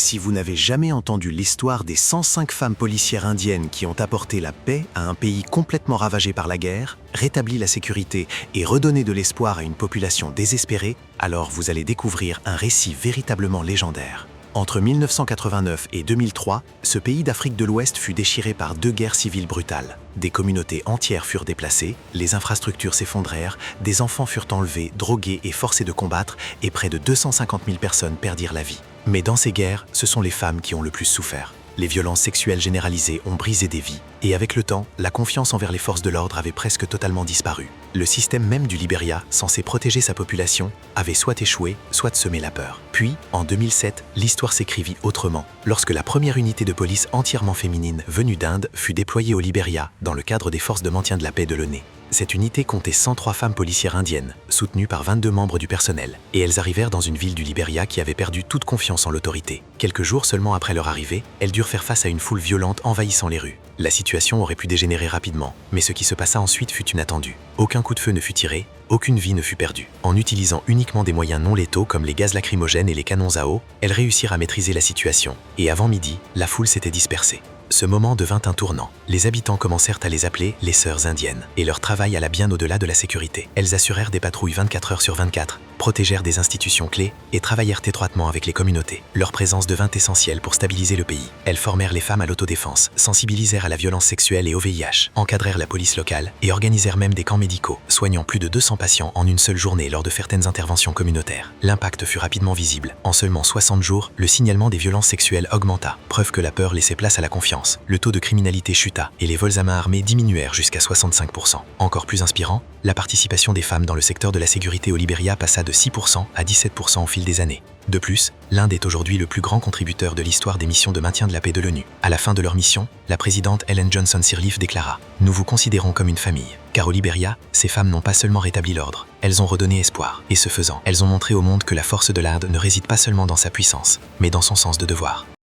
Si vous n'avez jamais entendu l'histoire des 105 femmes policières indiennes qui ont apporté la paix à un pays complètement ravagé par la guerre, rétabli la sécurité et redonné de l'espoir à une population désespérée, alors vous allez découvrir un récit véritablement légendaire. Entre 1989 et 2003, ce pays d'Afrique de l'Ouest fut déchiré par 2 guerres civiles brutales. Des communautés entières furent déplacées, les infrastructures s'effondrèrent, des enfants furent enlevés, drogués et forcés de combattre, et près de 250 000 personnes perdirent la vie. Mais dans ces guerres, ce sont les femmes qui ont le plus souffert. Les violences sexuelles généralisées ont brisé des vies, et avec le temps, la confiance envers les forces de l'ordre avait presque totalement disparu. Le système même du Libéria, censé protéger sa population, avait soit échoué, soit semé la peur. Puis, en 2007, l'histoire s'écrivit autrement, lorsque la première unité de police entièrement féminine venue d'Inde fut déployée au Libéria dans le cadre des forces de maintien de la paix de l'ONU. Cette unité comptait 103 femmes policières indiennes, soutenues par 22 membres du personnel, et elles arrivèrent dans une ville du Libéria qui avait perdu toute confiance en l'autorité. Quelques jours seulement après leur arrivée, elles durent faire face à une foule violente envahissant les rues. La situation aurait pu dégénérer rapidement, mais ce qui se passa ensuite fut inattendu. Aucun coup de feu ne fut tiré, aucune vie ne fut perdue. En utilisant uniquement des moyens non létaux comme les gaz lacrymogènes et les canons à eau, elles réussirent à maîtriser la situation, et avant midi, la foule s'était dispersée. Ce moment devint un tournant. Les habitants commencèrent à les appeler les sœurs indiennes, et leur travail alla bien au-delà de la sécurité. Elles assurèrent des patrouilles 24 heures sur 24, protégèrent des institutions clés et travaillèrent étroitement avec les communautés. Leur présence devint essentielle pour stabiliser le pays. Elles formèrent les femmes à l'autodéfense, sensibilisèrent à la violence sexuelle et au VIH, encadrèrent la police locale et organisèrent même des camps médicaux, soignant plus de 200 patients en une seule journée lors de certaines interventions communautaires. L'impact fut rapidement visible. En seulement 60 jours, le signalement des violences sexuelles augmenta, preuve que la peur laissait place à la confiance. Le taux de criminalité chuta et les vols à main armée diminuèrent jusqu'à 65%. Encore plus inspirant, la participation des femmes dans le secteur de la sécurité au Libéria passa de 6% à 17% au fil des années. De plus, l'Inde est aujourd'hui le plus grand contributeur de l'histoire des missions de maintien de la paix de l'ONU. À la fin de leur mission, la présidente Ellen Johnson Sirleaf déclara « Nous vous considérons comme une famille ». Car au Libéria, ces femmes n'ont pas seulement rétabli l'ordre, elles ont redonné espoir. Et ce faisant, elles ont montré au monde que la force de l'Inde ne réside pas seulement dans sa puissance, mais dans son sens de devoir.